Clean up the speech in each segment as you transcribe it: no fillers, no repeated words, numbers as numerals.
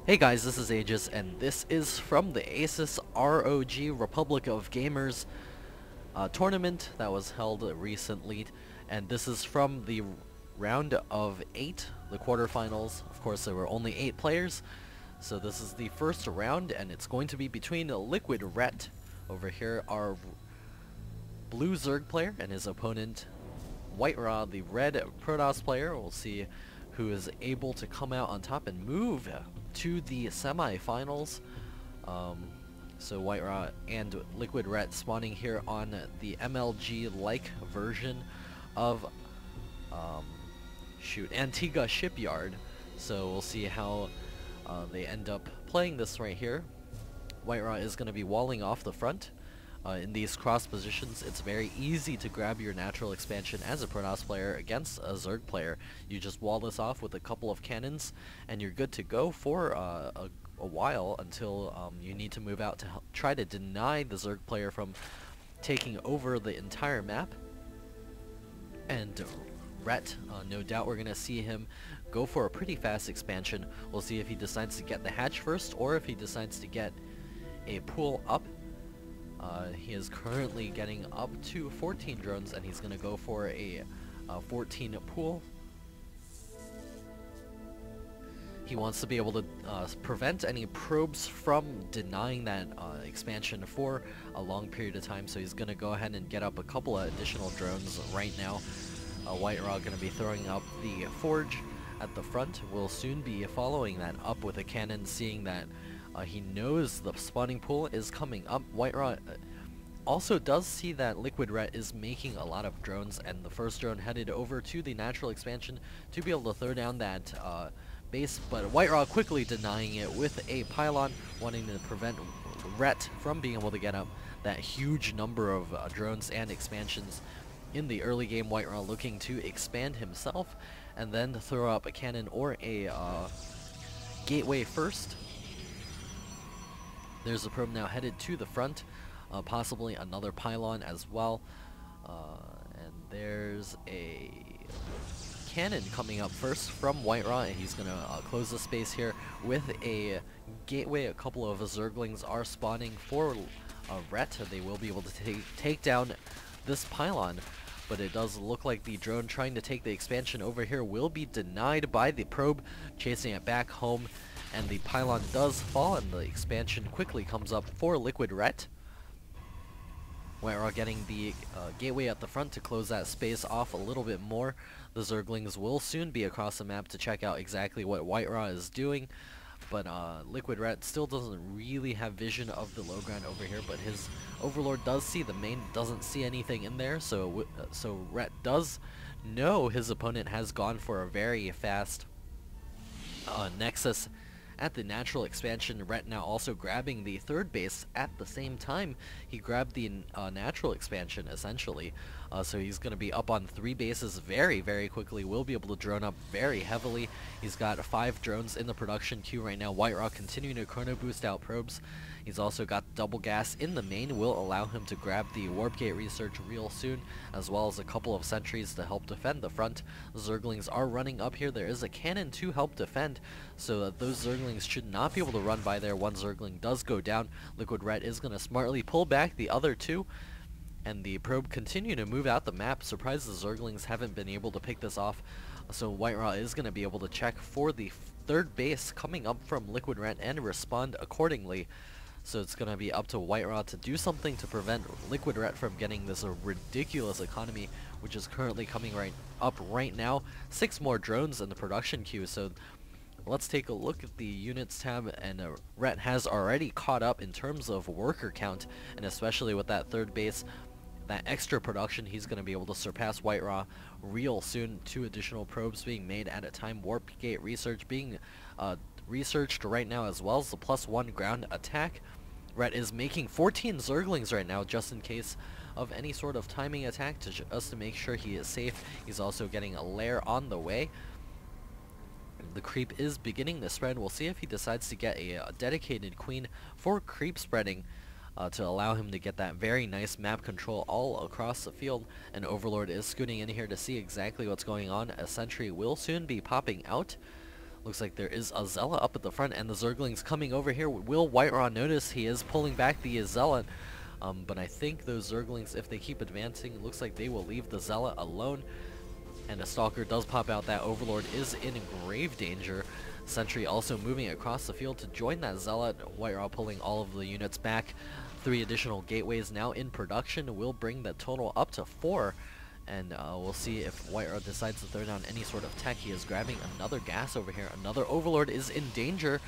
Hey guys, this is Aegis, and this is from the ASUS ROG Republic of Gamers tournament that was held recently, and this is from the round of 8, the quarterfinals. Of course, there were only 8 players, so this is the first round, and it's going to be between LiquidRet over here, our blue Zerg player, and his opponent WhiteRa, the red Protoss player. We'll see who is able to come out on top and move to the semifinals. So WhiteRa and LiquidRet spawning here on the MLG-like version of Antigua Shipyard. So we'll see how they end up playing this right here. WhiteRa is going to be walling off the front. In these cross positions, it's very easy to grab your natural expansion as a Protoss player against a Zerg player. You just wall this off with a couple of cannons, and you're good to go for a while until you need to move out to try to deny the Zerg player from taking over the entire map. And Rhett, no doubt we're going to see him go for a pretty fast expansion. We'll see if he decides to get the hatch first, or if he decides to get a pool up. He is currently getting up to 14 drones, and he's going to go for a 14 pool. He wants to be able to prevent any probes from denying that expansion for a long period of time, so he's going to go ahead and get up a couple of additional drones right now. WhiteRa going to be throwing up the forge at the front. We'll soon be following that up with a cannon, seeing that he knows the spawning pool is coming up. WhiteRa also does see that LiquidRet is making a lot of drones, and the first drone headed over to the natural expansion to be able to throw down that base, but WhiteRa quickly denying it with a pylon, wanting to prevent Rhett from being able to get up that huge number of drones and expansions in the early game. WhiteRa looking to expand himself and then throw up a cannon or a gateway first. There's a probe now headed to the front, possibly another pylon as well, and there's a cannon coming up first from WhiteRa, and he's going to close the space here with a gateway. A couple of Zerglings are spawning for Rhett. They will be able to take down this pylon, but it does look like the drone trying to take the expansion over here will be denied by the probe, chasing it back home, and the pylon does fall, and the expansion quickly comes up for LiquidRet. WhiteRa getting the gateway at the front to close that space off a little bit more. The Zerglings will soon be across the map to check out exactly what WhiteRa is doing, but LiquidRet still doesn't really have vision of the low ground over here, but his Overlord does see the main, doesn't see anything in there, so Rhett does know his opponent has gone for a very fast Nexus at the natural expansion. Rhett now also grabbing the third base at the same time. He grabbed the natural expansion, essentially. So he's going to be up on 3 bases very, very quickly. Will be able to drone up very heavily. He's got 5 drones in the production queue right now. WhiteRa continuing to chrono boost out probes. He's also got double gas in the main, will allow him to grab the warp gate research real soon, as well as a couple of sentries to help defend the front. Zerglings are running up here. There is a cannon to help defend, so that those Zerglings should not be able to run by there. One Zergling does go down. LiquidRet is going to smartly pull back the other 2, and the probe continue to move out the map. Surprised the Zerglings haven't been able to pick this off, so WhiteRa is going to be able to check for the third base coming up from LiquidRet and respond accordingly. So it's going to be up to WhiteRa to do something to prevent LiquidRet from getting this ridiculous economy, which is currently coming up right now. 6 more drones in the production queue, so let's take a look at the units tab, and Rhett has already caught up in terms of worker count, and especially with that third base, that extra production, he's going to be able to surpass WhiteRa real soon. 2 additional probes being made at a time. Warp gate research being researched right now, as well as the +1 ground attack. Rhett is making 14 Zerglings right now, just in case of any sort of timing attack, just to make sure he is safe. He's also getting a lair on the way. The creep is beginning to spread. We'll see if he decides to get a dedicated queen for creep spreading, to allow him to get that very nice map control all across the field. And Overlord is scooting in here to see exactly what's going on. A sentry will soon be popping out. Looks like there is a Zealot up at the front, and the Zerglings coming over here. Will WhiteRa notice? He is pulling back the Zealot. But I think those Zerglings, if they keep advancing, it looks like they will leave the Zealot alone. And a Stalker does pop out. That Overlord is in grave danger. Sentry also moving across the field to join that Zealot. WhiteRa pulling all of the units back. 3 additional gateways now in production will bring the total up to 4. And we'll see if WhiteRa decides to throw down any sort of tech. He is grabbing another gas over here. Another Overlord is in danger.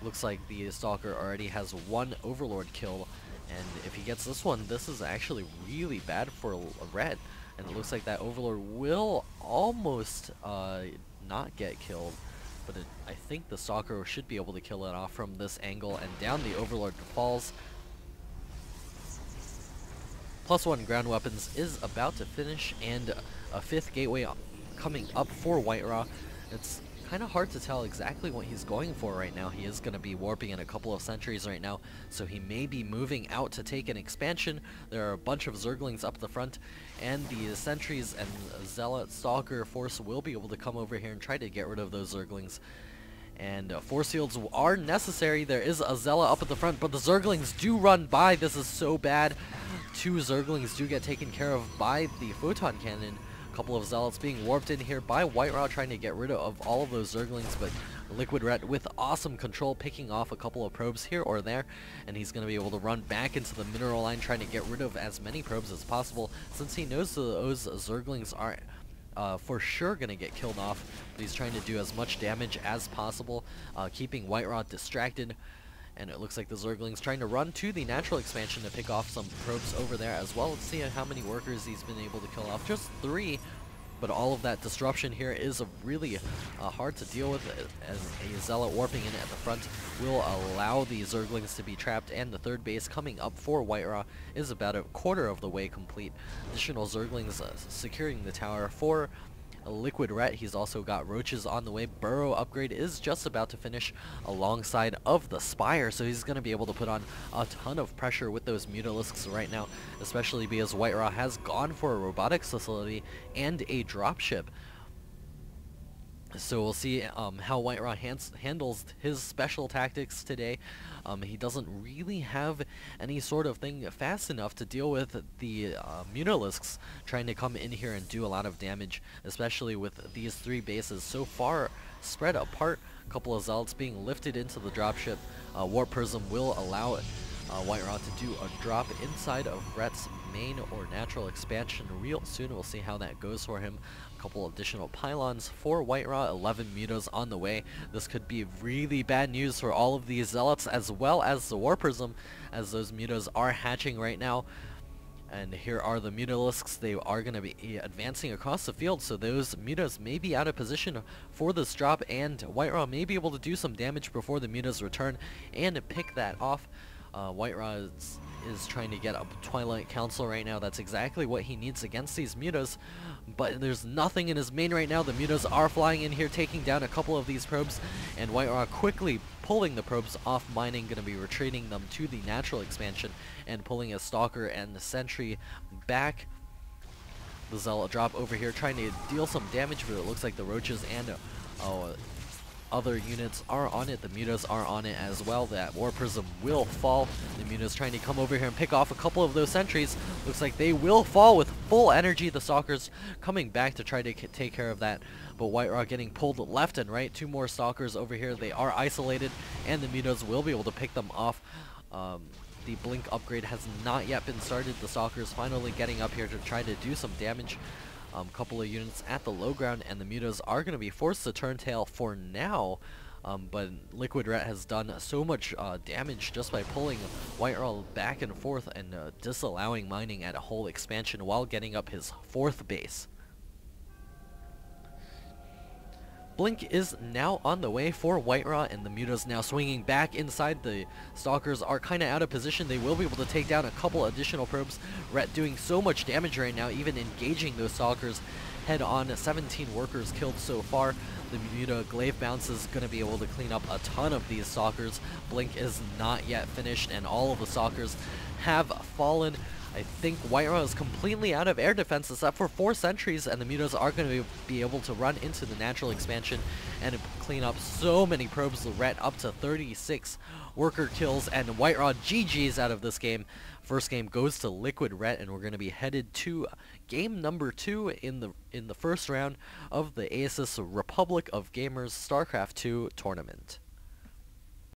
Looks like the Stalker already has 1 Overlord kill. And if he gets this one, this is actually really bad for red. And it looks like that Overlord will almost not get killed. But I think the Stalker should be able to kill it off from this angle. And down the Overlord falls. +1 ground weapons is about to finish, and a 5th gateway coming up for WhiteRa. It's kind of hard to tell exactly what he's going for right now. He is going to be warping in a couple of sentries right now, so he may be moving out to take an expansion. There are a bunch of Zerglings up the front, and the sentries and Zealot Stalker force will be able to come over here and try to get rid of those Zerglings. And force fields are necessary. There is a Zealot up at the front, but the Zerglings do run by. This is so bad. 2 Zerglings do get taken care of by the Photon Cannon. A couple of Zealots being warped in here by WhiteRa, trying to get rid of all of those Zerglings, but LiquidRet with awesome control, picking off a couple of probes here or there, and he's going to be able to run back into the mineral line, trying to get rid of as many probes as possible, since he knows those Zerglings are for sure going to get killed off, but he's trying to do as much damage as possible, keeping WhiteRa distracted. And it looks like the Zergling's trying to run to the natural expansion to pick off some probes over there as well. Let's see how many workers he's been able to kill off. Just 3, but all of that disruption here is really hard to deal with, as a Zealot warping in at the front will allow the Zerglings to be trapped, and the 3rd base coming up for WhiteRa is about a quarter of the way complete. Additional Zerglings securing the tower for LiquidRet. He's also got roaches on the way. Burrow upgrade is just about to finish alongside of the Spire, so he's going to be able to put on a ton of pressure with those Mutalisks right now, especially because WhiteRa has gone for a robotics facility and a dropship. So we'll see how WhiteRa handles his special tactics today. He doesn't really have any sort of thing fast enough to deal with the Mutalisks trying to come in here and do a lot of damage, especially with these 3 bases so far spread apart. A couple of Zealots being lifted into the dropship. Warp Prism will allow WhiteRa to do a drop inside of Ret's main or natural expansion real soon. We'll see how that goes for him. A couple additional pylons for WhiteRa, 11 mutas on the way. This could be really bad news for all of these Zealots as well as the Warp Prism, as those mutas are hatching right now. And here are the Mutalisks. They are going to be advancing across the field, so those mutas may be out of position for this drop, and WhiteRa may be able to do some damage before the mutas return and pick that off. WhiteRa is trying to get a Twilight Council right now. That's exactly what he needs against these mutas, but there's nothing in his main right now. The mutas are flying in here, taking down a couple of these probes, and WhiteRa quickly pulling the probes off mining, going to be retreating them to the natural expansion and pulling a Stalker and the Sentry back. The Zealot drop over here trying to deal some damage, but it looks like the roaches and other units are on it. The mutas are on it as well. That Warp Prism will fall. The mutas trying to come over here and pick off a couple of those sentries. Looks like they will fall with full energy. The Stalkers coming back to try to take care of that, but WhiteRa getting pulled left and right. 2 more Stalkers over here. They are isolated, and the mutas will be able to pick them off. The Blink upgrade has not yet been started. The Stalkers finally getting up here to try to do some damage. Couple of units at the low ground, and the mutas are going to be forced to turn tail for now. But LiquidRet has done so much damage just by pulling WhiteRa back and forth and disallowing mining at a whole expansion while getting up his 4th base. Blink is now on the way for WhiteRa, and the mutas now swinging back inside. The Stalkers are kind of out of position. They will be able to take down a couple additional probes. Ret doing so much damage right now, even engaging those Stalkers head on. 17 workers killed so far. The muta glaive bounce is going to be able to clean up a ton of these Stalkers. Blink is not yet finished, and all of the Stalkers have fallen. I think WhiteRa is completely out of air defense except for 4 sentries, and the Mutas are going to be able to run into the natural expansion and clean up so many probes. Ret up to 36 worker kills, and WhiteRa GG's out of this game. First game goes to LiquidRet, and we're going to be headed to game number 2 in the first round of the ASUS Republic of Gamers StarCraft 2 tournament.